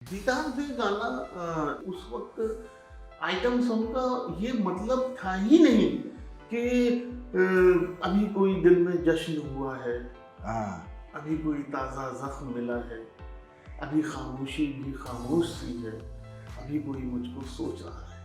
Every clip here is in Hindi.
दीदार दे गाना उस वक्त आइटम सॉन्ग का ये मतलब था ही नहीं कि अभी कोई दिल में जश्न हुआ है, हाँ, अभी कोई ताज़ा जख्म मिला है, अभी खामोशी भी खामोश सी है, अभी कोई मुझको सोच रहा है।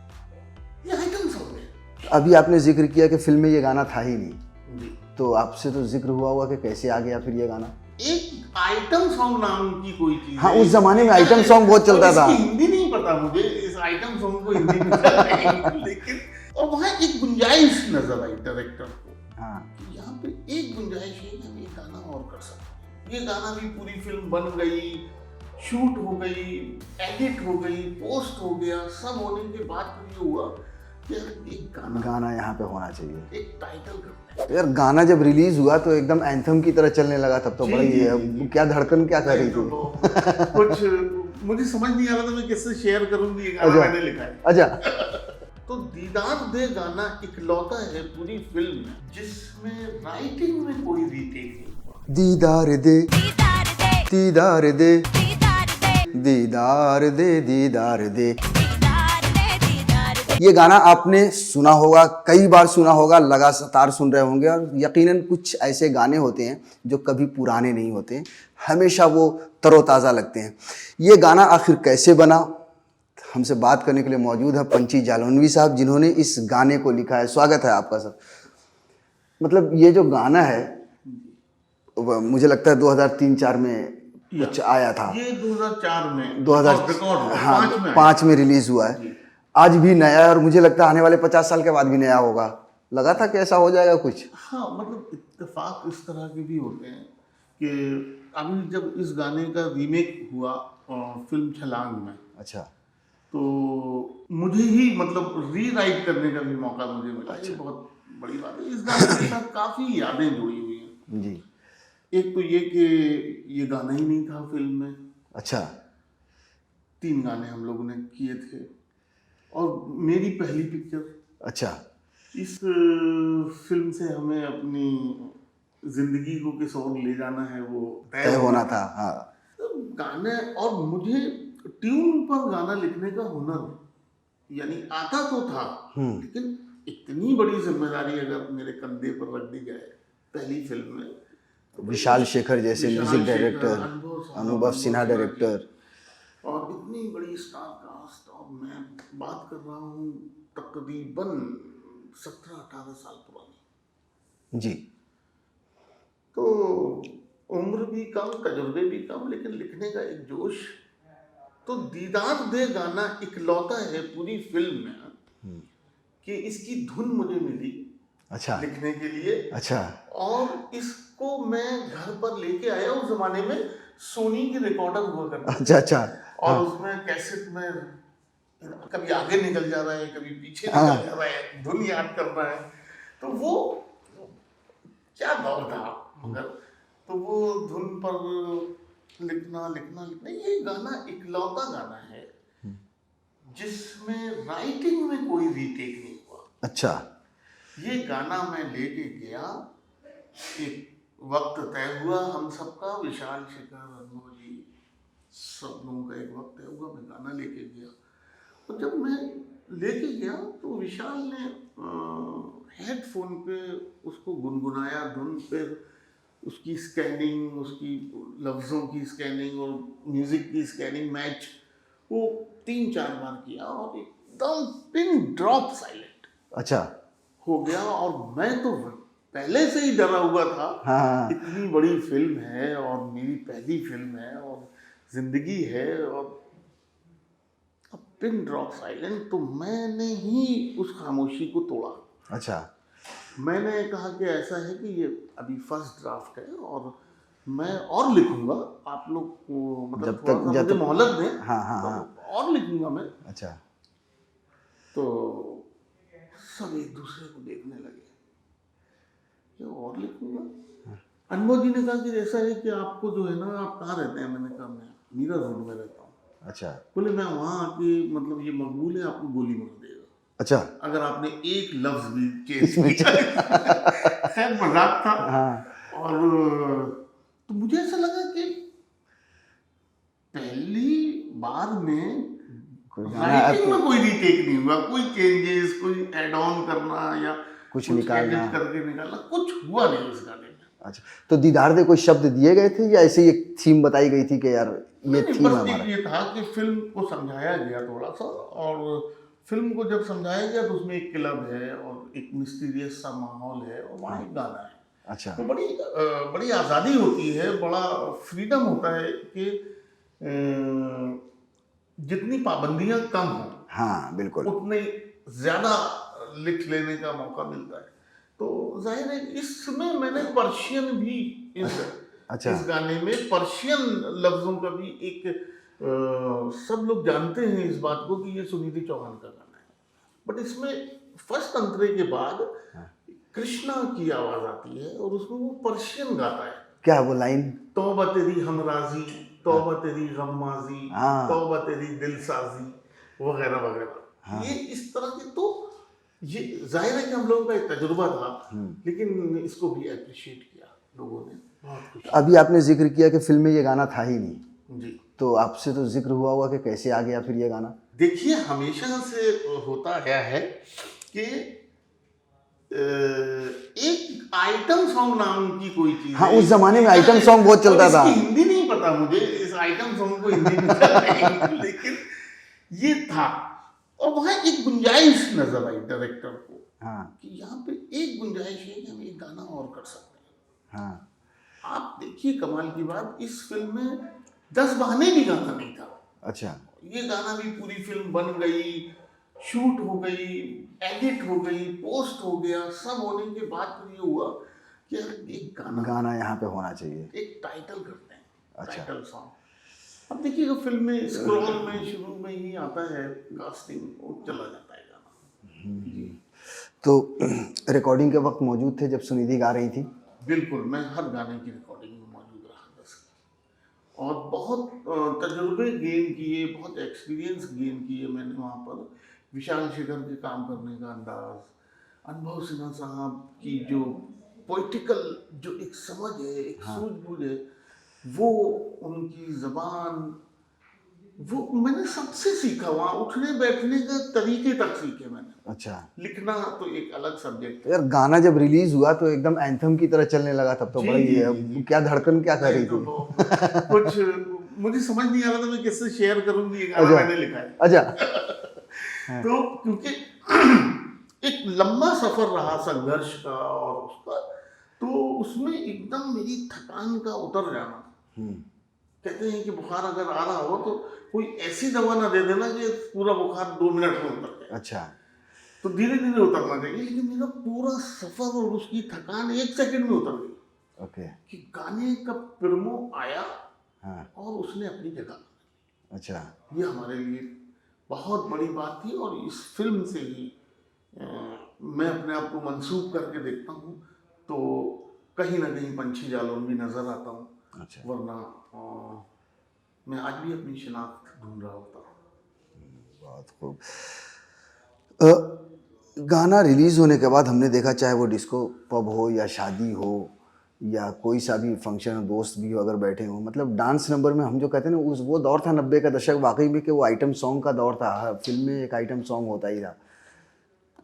ये आइटम सॉन्ग है। अभी आपने जिक्र किया कि फिल्म में ये गाना था ही नहीं, जी, तो आपसे तो जिक्र हुआ होगा कि कैसे आ गया फिर ये गाना। एक आइटम सॉन्ग नाम की कोई चीज हाँ, है। उस जमाने में आइटम सॉन्ग बहुत चलता और था। इसकी हिंदी नहीं पता मुझे, इस आइटम सॉन्ग को हिंदी में चल रही है, लेकिन और वहाँ एक गुंजाइश नजर आई डायरेक्टर को। हाँ, कि यहाँ पे एक गुंजाइश है कि हम ये गाना और कर सकते हैं। ये गाना भी पूरी फिल्म बन गई, शूट हो गई, एडिट हो गई, पोस्ट हो गया, सब होने के बाद फिर ये हुआ कि यार एक गाना यहाँ पे होना चाहिए। एक टाइटल करना है। तो यार गाना जब रिलीज हुआ तो एकदम एंथम की तरह चलने लगा, तब तो जी, बड़ी जी, जी। क्या धड़कन क्या कर रही तो थी। कुछ मुझे समझ नहीं आ रहा था मैं कैसे शेयर करूंगी, ये गाना अच्छा। मैंने लिखा है। अच्छा, तो दीदार दे गाना इकलौता है पूरी फिल्म में जिसमें राइटिंग में कोई रीटेक नहीं हुआ। दीदार दे दीदार दे दीदार दे दीदार दे। ये गाना आपने सुना होगा, कई बार सुना होगा, लगातार सुन रहे होंगे, और यकीनन कुछ ऐसे गाने होते हैं जो कभी पुराने नहीं होते, हमेशा वो तरोताज़ा लगते हैं। ये गाना आखिर कैसे बना, हमसे बात करने के लिए मौजूद है पंची जालौनवी साहब, जिन्होंने इस गाने को लिखा है। स्वागत है आपका सर। मतलब ये जो गाना है मुझे लगता है 2003-04 में कुछ आया था। ये 2004 में 2000 रिकॉर्ड हाँ, 5 में 5 में रिलीज हुआ है। आज भी नया है और मुझे लगता है आने वाले 50 साल के बाद भी नया होगा। लगा था कि ऐसा हो जाएगा कुछ। हाँ, मतलब इत्तेफाक इस तरह के भी होते हैं कि अभी जब इस गाने का रीमेक हुआ फिल्म छलांग में, अच्छा, तो मुझे ही मतलब रीराइट करने का भी मौका मुझे मिला। ये बहुत बड़ी बात है। इस गाने के साथ काफ़ी यादें जुड़ी हुई हैं। जी, एक तो ये कि ये गाना ही नहीं था फिल्म में। अच्छा, 3 गाने हम लोगों ने किए थे और मेरी पहली पिक्चर। अच्छा, इस फिल्म से हमें अपनी जिंदगी को किस ओर ले जाना है वो तय होना था। हाँ, तो गाने और मुझे ट्यून पर गाना लिखने का हुनर यानी आता तो था, लेकिन इतनी बड़ी जिम्मेदारी अगर मेरे कंधे पर रख दी जाए पहली फिल्म में, तो विशाल शेखर जैसे विशाल म्यूजिक शेखर, डायरेक्टर, अनुभव सिन्हा डायरेक्टर। और इतनी बड़ी स्टार कास्ट, और मैं बात कर रहा हूँ तकरीबन 17-18 साल पुरानी। जी, तो उम्र भी कम, तजुर्बे भी कम, लेकिन लिखने का एक जोश। तो दीदार दे गाना इकलौता है पूरी फिल्म में कि इसकी धुन मुझे मिली अच्छा, लिखने के लिए, अच्छा, और इसको मैं घर पर लेके आया। उस जमाने में सोनी की रिकॉर्डर हुआ करता था। अच्छा, अच्छा, और उसमें कैसेट में कभी आगे निकल जा रहा है, कभी पीछे हाँ। निकल जा रहा है, धुन याद कर रहा है। तो वो क्या दौर था, मगर तो वो धुन पर लिखना लिखना लिखना। ये गाना इकलौता गाना है जिसमें राइटिंग में कोई रीटेक नहीं हुआ। अच्छा, ये गाना मैं लेके गया, एक वक्त तय हुआ हम सबका, विशाल शेखर, अनुभव जी, सब लोगों का एक वक्त तय हुआ, मैं गाना लेके गया। और जब मैं लेके गया तो विशाल ने हेडफोन पे उसको गुनगुनाया, धुन पे उसकी स्कैनिंग, उसकी लफ्ज़ों की स्कैनिंग और म्यूज़िक की स्कैनिंग मैच वो 3-4 बार किया, और एकदम पिन ड्रॉप साइलेंट अच्छा, हो गया। और मैं तो पहले से ही डरा हुआ था। हाँ, इतनी बड़ी फिल्म है और मेरी पहली फिल्म है और जिंदगी है, और अब पिन ड्रॉप साइलेंट। तो मैंने ही उस खामोशी को तोड़ा। अच्छा, मैंने कहा कि ऐसा है कि ये अभी फर्स्ट ड्राफ्ट है और मैं और लिखूंगा, आप लोग को मतलब जब थोड़ा तक- सा जब मुझे तक- मोहलत दें। हाँ, हाँ, तो हाँ, और लिखूंगा मैं। अच्छा, तो सब एक दूसरे को देखने लगे कि और लिखूंगा। अनुभव जी ने कहा कि ऐसा है कि आपको जो है ना, आप कहाँ रहते हैं? मैंने कहा मैं मीरा रोड में रहता हूँ। अच्छा, बोले मैं वहाँ आके मतलब ये मकबूल है, आपको गोली मार देगा अच्छा, अगर आपने एक लफ्ज भी चेंज किया। खैर मजाक था। हाँ, और तो मुझे ऐसा लगा कि पहली बार में कोई गाना राइटिंग में कोई रीटेक नहीं हुआ, कोई चेंजेस, कोई एड ऑन करना या कुछ निकालना, एडिट करके निकालना, कुछ हुआ नहीं इस गाने में। अच्छा, तो दीदार दे कोई शब्द दिए गए थे या ऐसे ही एक थीम बताई गई थी कि यार ये नहीं, थीम है बस हमारा? ये था कि फिल्म को समझाया गया थोड़ा सा, और फिल्म को जब समझाया गया तो उसमें एक क्लब है और एक मिस्टीरियस सा माहौल है और वहाँ एक गाना है। अच्छा, तो बड़ी आज़ादी होती है, बड़ा फ्रीडम होता है कि जितनी पाबंदियां कम हो हाँ बिल्कुल, उतने ज़्यादा लिख लेने का मौका मिलता है। तो जाहिर है इसमें मैंने पर्शियन भी अच्छा, इस गाने में पर्शियन लफ्जों का भी एक सब लोग जानते हैं इस बात को कि ये सुनिधि चौहान का गाना है, बट इसमें फर्स्ट अंतरे के बाद कृष्णा की आवाज आती है और उसमें वो पर्शियन गाता है। क्या वो लाइन? तौबा तेरी हमराजी, तौबा तेरी गम्माजी, हाँ, तौबा तेरी दिलसाजी, वगैरह वगैरह। हाँ, ये इस तरह के, तो ये जाहिर है कि हम लोगों का एक तजुर्बा था, लेकिन इसको भी अप्रिशिएट किया लोगों ने, बहुत कुछ। अभी आपने जिक्र किया कि फिल्म में ये गाना था ही नहीं, जी, तो आपसे तो जिक्र हुआ होगा कि कैसे आ गया फिर ये गाना? देखिए हमेशा से होता आया है कि एक आइटम सॉन्ग नाम की कोई चीज हाँ, है। उस जमाने में आइटम सॉन्ग बहुत चलता और था। इसकी हिंदी नहीं पता मुझे, इस आइटम सॉन्ग को हिंदी में चल रही, लेकिन ये था, और वहाँ एक गुंजाइश नजर आई डायरेक्टर को, हाँ, कि यहाँ पे एक गुंजाइश है कि हम एक गाना और कर सकते हैं। हाँ, आप देखिए कमाल की बात, इस फिल्म में 10 बहाने भी गाना नहीं था। अच्छा, ये गाना भी पूरी फिल्म बन गई, शूट हो गई, एडिट हो गई, पोस्ट हो गया, सब होने के बाद फिर ये हुआ कि यार एक गाना यहाँ पे होना चाहिए। एक टाइटल करते हैं, अच्छा। Title song. अब देखिएगा फिल्म में स्क्रॉल में शुरू में ही आता है कास्टिंग, वो चला जाता है गाना। तो रिकॉर्डिंग के वक्त मौजूद थे जब सुनिधि गा रही थी? बिल्कुल, मैं हर गाने की रिकॉर्डिंग में मौजूद रहा 10 की, और बहुत तजुर्बे गेन किए, बहुत एक्सपीरियंस गेन किए मैंने वहाँ पर। विशाल शेखर के काम करने का अंदाज, अनुभव सिन्हा साहब की जो पोइटिकल जो एक समझ है, एक सूझबूझ है, वो उनकी ज़बान, वो मैंने सबसे सीखा। वहाँ उठने बैठने का तरीके तक सीखे मैंने। अच्छा, लिखना तो एक अलग सब्जेक्ट तो यार गाना जब रिलीज हुआ तो एकदम एंथम की तरह चलने लगा, तब तो जी, बड़ा ही जी। क्या धड़कन क्या कर रही थी? कुछ मुझे समझ नहीं आ रहा था मैं किससे शेयर करूंगी, ये गाना अच्छा, मैंने लिखा है। अच्छा, तो क्योंकि एक लंबा सफर रहा संघर्ष का और उसका, तो उसमें एकदम मेरी थकान का उतर जाना। कहते हैं कि बुखार अगर आ रहा हो तो कोई ऐसी दवा ना दे देना कि पूरा बुखार 2 मिनट में उतर जाए। अच्छा, तो धीरे धीरे उतरना चाहिए, लेकिन मेरा पूरा सफर और उसकी थकान 1 सेकंड में उतर गई। ओके, कि गाने का प्रोमो आया हाँ, और उसने अपनी जगह, अच्छा, ये हमारे लिए बहुत बड़ी बात थी। और इस फिल्म से ही मैं अपने आप को मंसूब करके देखता हूँ, तो कहीं ना कहीं पंछी जालौन भी नजर आता हूँ, अच्छा, वरना मैं आज भी अपनी शिनाख्त ढूंढ रहा होता हूँ। बहुत खूब। गाना रिलीज होने के बाद हमने देखा, चाहे वो डिस्को पब हो या शादी हो या कोई सा भी फंक्शन हो, दोस्त भी हो अगर बैठे हो, मतलब डांस नंबर में हम जो कहते हैं ना, उस वो दौर था 90 का दशक वाकई में, कि वो आइटम सॉन्ग का दौर था। हर फिल्म में एक आइटम सॉन्ग होता ही था।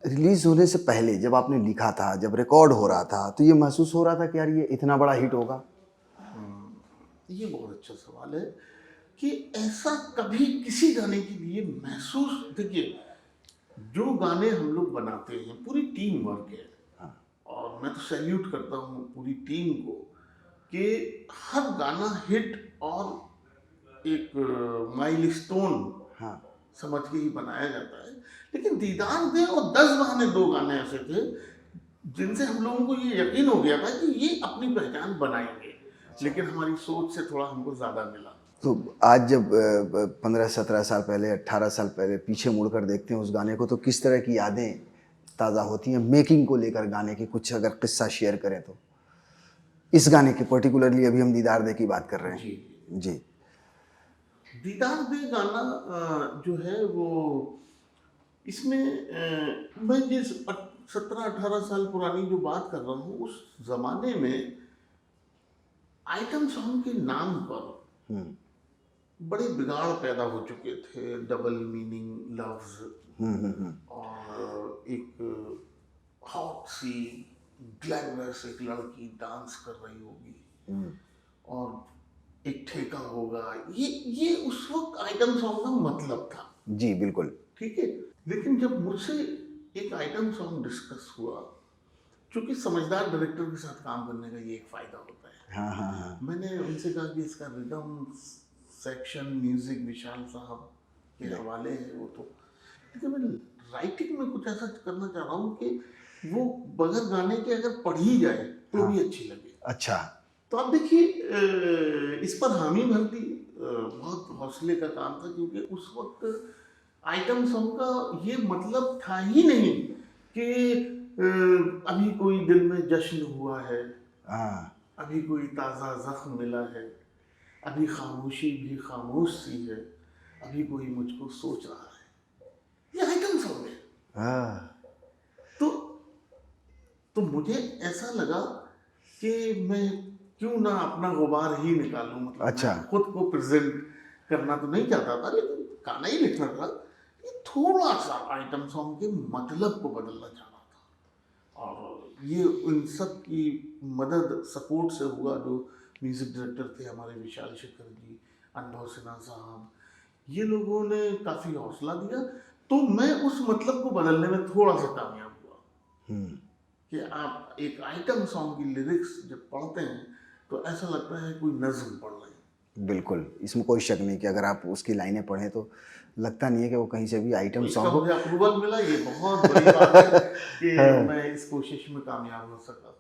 रिलीज होने से पहले जब आपने लिखा था, जब रिकॉर्ड हो रहा था, तो ये महसूस हो रहा था कि यार ये इतना बड़ा हिट होगा? ये बहुत अच्छा सवाल है कि ऐसा कभी किसी गाने के लिए महसूस, देखिए जो गाने हम लोग बनाते हैं पूरी टीम वर्क है, और मैं तो सैल्यूट करता हूँ पूरी टीम को कि हर गाना हिट और एक माइलस्टोन हाँ, समझ के ही बनाया जाता है। लेकिन दीदार दे और 10 बहाने 2 गाने ऐसे थे जिनसे हम लोगों को ये यकीन हो गया था कि ये अपनी पहचान बनाएंगे, लेकिन हमारी सोच से थोड़ा हमको ज़्यादा मिला। तो आज जब 15-17 साल पहले, 18 साल पहले पीछे मुड़कर देखते हैं उस गाने को, तो किस तरह की यादें ताज़ा होती हैं मेकिंग को लेकर? गाने की कुछ अगर किस्सा शेयर करें तो, इस गाने की पर्टिकुलरली, अभी हम दीदार दे की बात कर रहे हैं। जी, जी, दीदार दे गाना जो है वो, इसमें मैं जिस 17-18 साल पुरानी जो बात कर रहा हूँ, उस जमाने में आइटम सॉन्ग के नाम पर बड़े बिगाड़ पैदा हो चुके थे, डबल मीनिंग लफ्ज, और एक हॉट सी ग्लैमरस एक लड़की डांस कर रही होगी और एक ठेका होगा, ये उस वक्त आइटम सॉन्ग का मतलब था। जी बिल्कुल। ठीक है, लेकिन जब मुझसे एक आइटम सॉन्ग डिस्कस हुआ, क्योंकि समझदार डायरेक्टर के साथ काम करने का ये एक फायदा होता है। हाँ हाँ हाँ। मैंने उनसे कहा कि इसका रिदम सेक्शन म्यूजिक विशाल साहब के हवाले है, वो तो ठीक है, मैं राइटिंग में कुछ ऐसा करना चाह रहा हूँ कि वो बगैर गाने के अगर पढ़ी जाए तो भी अच्छी लगे। अच्छा। तो आप देखिए, इस पर हामी भर दी बहुत हौसले का काम था, क्योंकि उस वक्त आइटम सॉन्ग का ये मतलब था ही नहीं कि अभी कोई दिल में जश्न हुआ है, अभी कोई ताज़ा जख्म मिला है, अभी खामोशी भी खामोश सी है, अभी कोई मुझको सोच रहा है। ये आइटम सॉन्ग है। तो मुझे ऐसा लगा कि मैं क्यों ना अपना गुबार ही निकालूं, मतलब अच्छा। मैं खुद को प्रेजेंट करना तो नहीं चाहता था, लेकिन गाना ही लिखना था। ये थोड़ा सा आइटम सॉन्ग के मतलब को बदलना चाह रहा था, और ये उन सब की मदद सपोर्ट से हुआ जो म्यूजिक डायरेक्टर थे हमारे विशाल शेखर जी, अनुभव सिन्हा साहब, ये लोगों ने काफ़ी हौसला दिया। तो मैं उस मतलब को बदलने में थोड़ा सा कामयाब हुआ कि आप एक आइटम सॉन्ग की लिरिक्स जब पढ़ते हैं तो ऐसा लगता है कोई नज़्म पढ़ रहे हैं। बिल्कुल, इसमें कोई शक नहीं कि अगर आप उसकी लाइनें पढ़ें तो लगता नहीं है कि वो कहीं से भी आइटम इसका सॉन्ग हो। मुझे अप्रूवल मिला, ये बहुत बड़ी बात है कि मैं इस कोशिश में कामयाब हो सका।